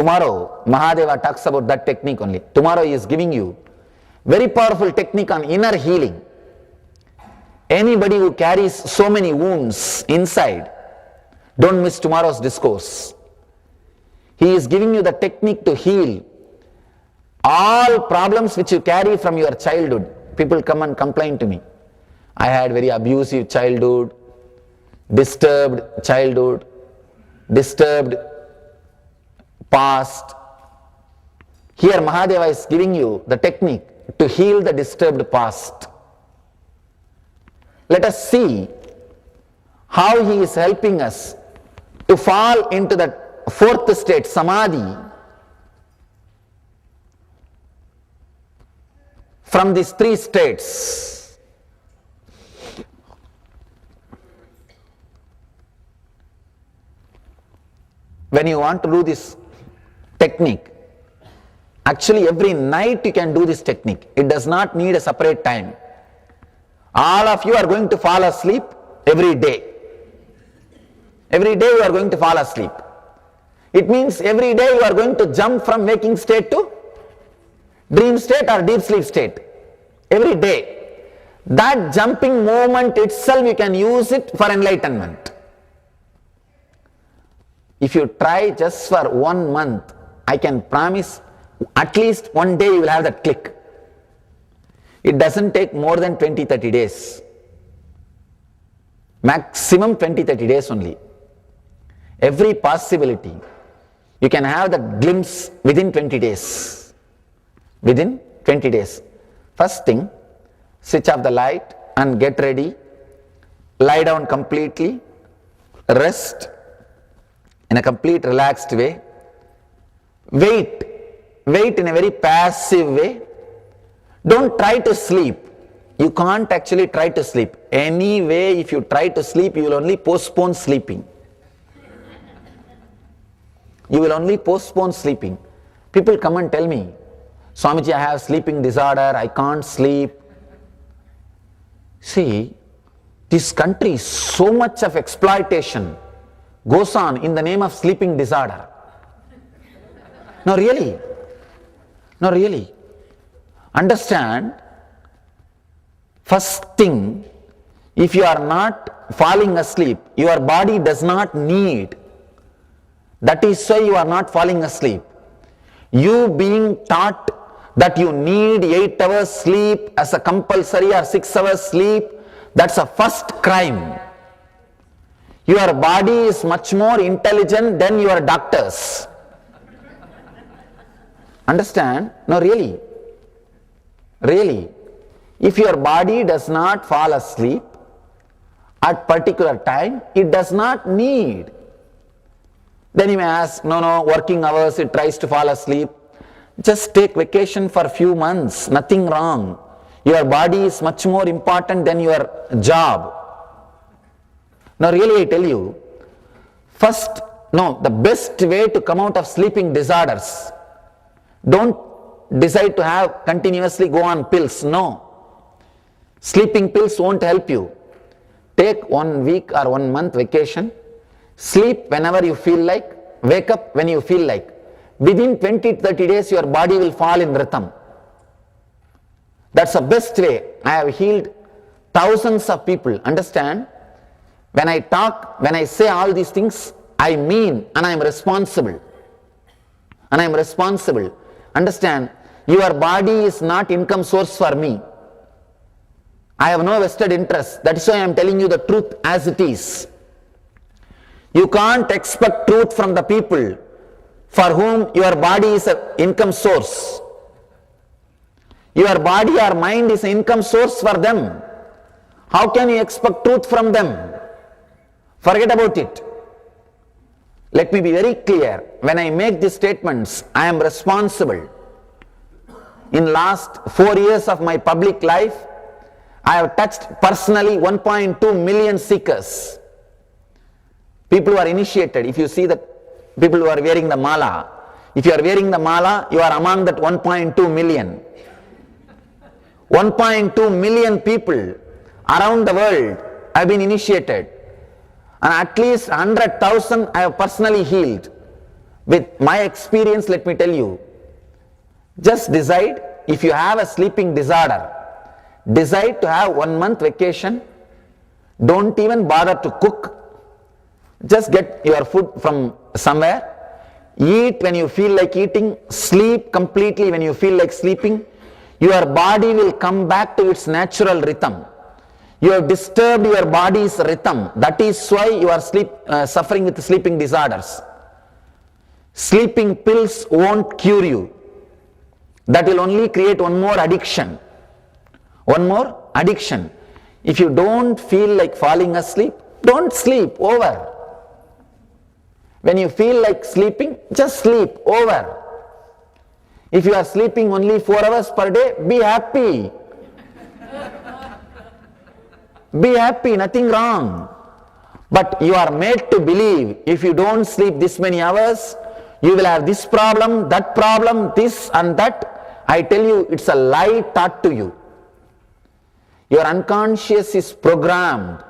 tomorrow Mahadeva talks about that technique only. Tomorrow he is giving you very powerful technique on inner healing. Anybody who carries so many wounds inside, don't miss tomorrow's discourse. He is giving you the technique to heal all problems which you carry from your childhood. People come and complain to me. I had very abusive childhood, disturbed childhood, disturbed past. Here Mahadeva is giving you the technique to heal the disturbed past. Let us see how he is helping us to fall into that fourth state, samadhi, from these three states. When you want to do this technique, actually every night you can do this technique. It does not need a separate time. All of you are going to fall asleep every day. Every day you are going to fall asleep. It means every day you are going to jump from waking state to dream state or deep sleep state. Every day. That jumping movement itself, you can use it for enlightenment. If you try just for 1 month, I can promise at least one day you will have that click. It doesn't take more than 20-30 days. Maximum 20-30 days only. Every possibility, you can have the glimpse within 20 days. Within 20 days. First thing, switch off the light and get ready. Lie down completely. Rest in a complete relaxed way. Wait in a very passive way. Don't try to sleep. You can't actually try to sleep. Anyway, if you try to sleep, you will only postpone sleeping. You will only postpone sleeping. People come and tell me, Swamiji, I have sleeping disorder, I can't sleep. See, this country, so much of exploitation goes on in the name of sleeping disorder. No, really. No, really. Understand, first thing, if you are not falling asleep, your body does not need. That is why you are not falling asleep. You being taught that you need 8 hours sleep as a compulsory or 6 hours sleep, that's a first crime. Your body is much more intelligent than your doctors. Understand? No, really. Really. If your body does not fall asleep at particular time, it does not need. Then you may ask, no, working hours, it tries to fall asleep. Just take vacation for a few months, nothing wrong. Your body is much more important than your job. Now really I tell you, first, the best way to come out of sleeping disorders, don't decide to have continuously go on pills, no. Sleeping pills won't help you. Take 1 week or 1 month vacation, sleep whenever you feel like, wake up when you feel like. Within 20-30 days your body will fall in rhythm. That's the best way. I have healed thousands of people. Understand? When I talk, when I say all these things, I mean, and I am responsible. And I am responsible. Understand? Your body is not income source for me. I have no vested interest. That is why I am telling you the truth as it is. You can't expect truth from the people for whom your body is an income source. Your body or mind is an income source for them. How can you expect truth from them? Forget about it. Let me be very clear. When I make these statements, I am responsible. In last 4 years of my public life, I have touched personally 1.2 million seekers. People who are initiated. If you see the people who are wearing the mala, if you are wearing the mala, you are among that 1.2 million. 1.2 million people around the world have been initiated. And at least 100,000 I have personally healed. With my experience, let me tell you, just decide, if you have a sleeping disorder, decide to have 1 month vacation. Don't even bother to cook. Just get your food from somewhere. Eat when you feel like eating. Sleep completely when you feel like sleeping. Your body will come back to its natural rhythm. You have disturbed your body's rhythm. That is why you are suffering with sleeping disorders. Sleeping pills won't cure you. That will only create one more addiction. One more addiction. If you don't feel like falling asleep, don't sleep, over. When you feel like sleeping, just sleep, over. If you are sleeping only 4 hours per day, be happy. Be happy, nothing wrong. But you are made to believe, if you don't sleep this many hours, you will have this problem, this and that. I tell you, it's a lie taught to you. Your unconscious is programmed.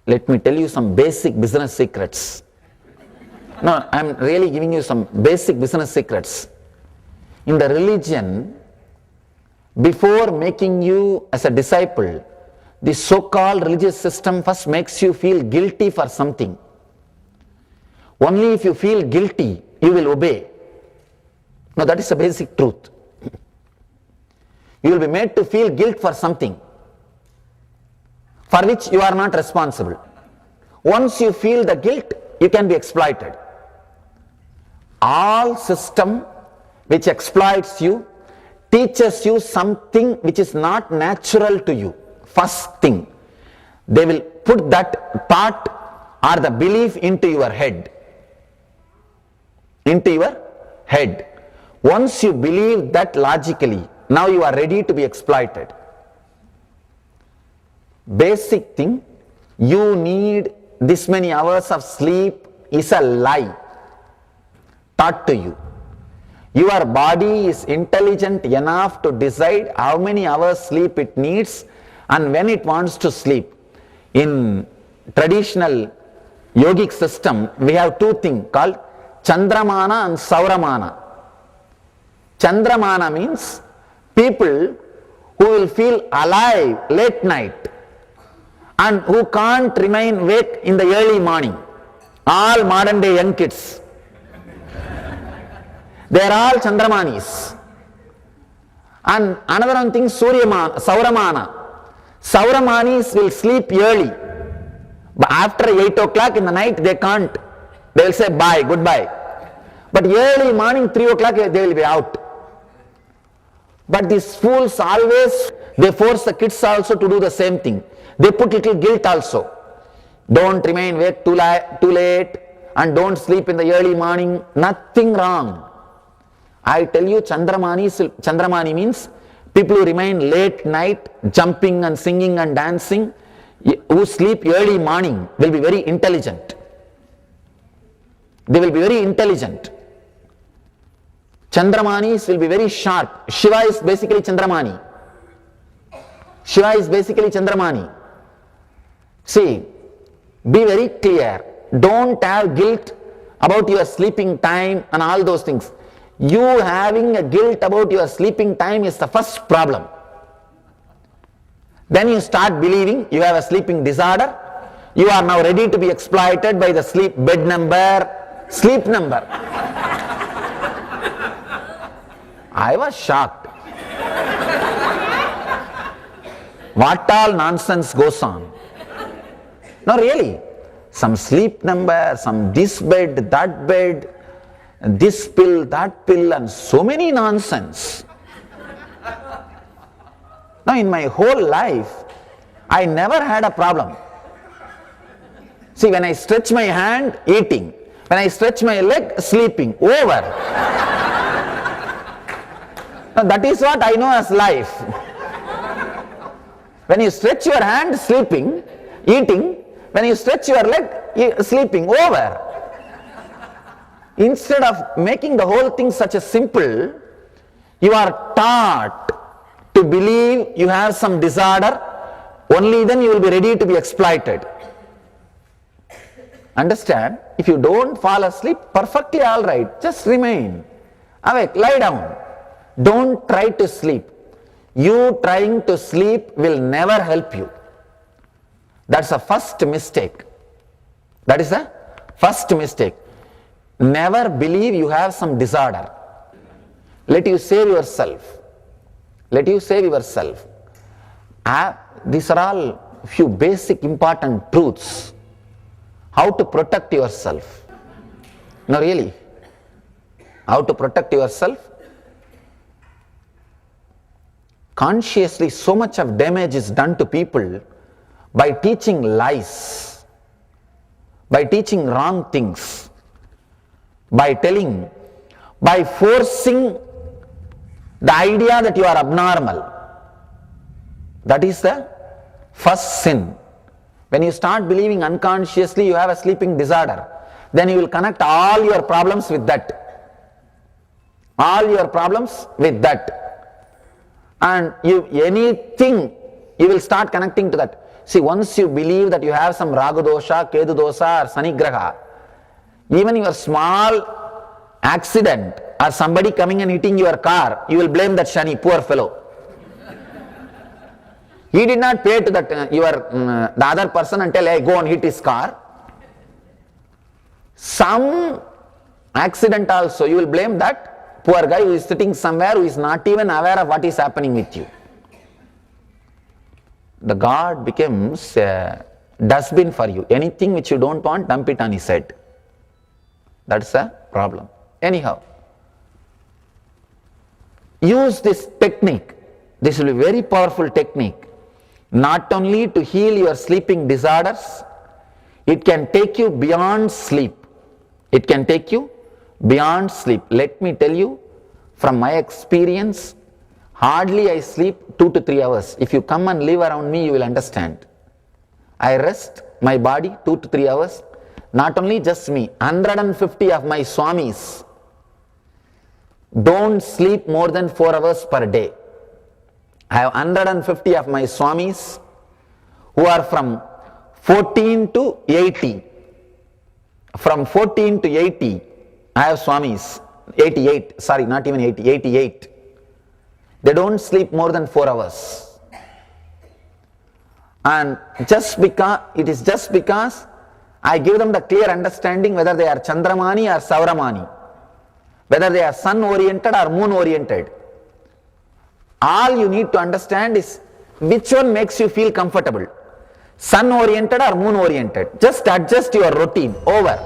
Let me tell you some basic business secrets. No, I'm really giving you some basic business secrets. In the religion, before making you as a disciple, the so-called religious system first makes you feel guilty for something. Only if you feel guilty, you will obey. Now that is the basic truth. You will be made to feel guilt for something for which you are not responsible. Once you feel the guilt, you can be exploited. All system which exploits you teaches you something which is not natural to you. First thing, they will put that thought or the belief into your head. Into your head. Once you believe that logically, now you are ready to be exploited. Basic thing, you need this many hours of sleep is a lie taught to you. Your body is intelligent enough to decide how many hours sleep it needs and when it wants to sleep. In traditional yogic system, we have 2 things called Chandramana and Sauramana. Chandramana means people who will feel alive late night and who can't remain awake in the early morning. All modern day young kids. They are all Chandramanis. And another one thing, Sauramana. Sauramanis will sleep early. But after 8 o'clock in the night, they can't. They will say bye, goodbye. But early morning, 3 o'clock, they will be out. But these fools always, they force the kids also to do the same thing. They put little guilt also. Don't remain awake too late and don't sleep in the early morning. Nothing wrong. I tell you, Chandramani means people who remain late night, jumping and singing and dancing, who sleep early morning will be very intelligent. They will be very intelligent. Chandramanis will be very sharp. Shiva is basically Chandramani. Shiva is basically Chandramani. See, be very clear. Don't have guilt about your sleeping time and all those things. You having a guilt about your sleeping time is the first problem. Then you start believing you have a sleeping disorder. You are now ready to be exploited by the bed number, sleep number. I was shocked. What all nonsense goes on? No, really. Some sleep number, some this bed, that bed, this pill, that pill, and so many nonsense. Now, in my whole life, I never had a problem. See, when I stretch my hand, eating. When I stretch my leg, sleeping. Over. Now, that is what I know as life. When you stretch your hand, sleeping, eating. When you stretch your leg, sleeping. Over. Instead of making the whole thing such a simple, you are taught to believe you have some disorder, only then you will be ready to be exploited. Understand? If you don't fall asleep, perfectly all right. Just remain awake, lie down. Don't try to sleep. You trying to sleep will never help you. That's a first mistake. That is a first mistake. Never believe you have some disorder. Let you save yourself. Let you save yourself. These are all few basic important truths. How to protect yourself. No, really. How to protect yourself? Consciously, so much of damage is done to people by teaching lies, by teaching wrong things, by telling, by forcing the idea that you are abnormal. That is the first sin. When you start believing unconsciously you have a sleeping disorder, then you will connect all your problems with that. All your problems with that. And anything, you will start connecting to that. See, once you believe that you have some Ragu dosha, Ketu dosha or Sanigraha, even your small accident or somebody coming and hitting your car, you will blame that Shani, poor fellow. He did not pay to that the other person and tell, hey, go and hit his car. Some accident also, you will blame that poor guy who is sitting somewhere who is not even aware of what is happening with you. The God becomes a dustbin for you. Anything which you don't want, dump it on his head. That's a problem. Anyhow, use this technique. This will be a very powerful technique. Not only to heal your sleeping disorders, it can take you beyond sleep. It can take you beyond sleep. Let me tell you, from my experience, hardly I sleep 2 to 3 hours. If you come and live around me, you will understand. I rest my body 2 to 3 hours. Not only just me, 150 of my Swamis don't sleep more than 4 hours per day. I have 150 of my Swamis who are from 14 to 80. From 14 to 80, I have Swamis, 88, sorry, not even 80, 88. They don't sleep more than 4 hours. And it is just because I give them the clear understanding whether they are Chandramani or Sauramani, whether they are sun oriented or moon oriented. All you need to understand is which one makes you feel comfortable, sun oriented or moon oriented. Just adjust your routine, over.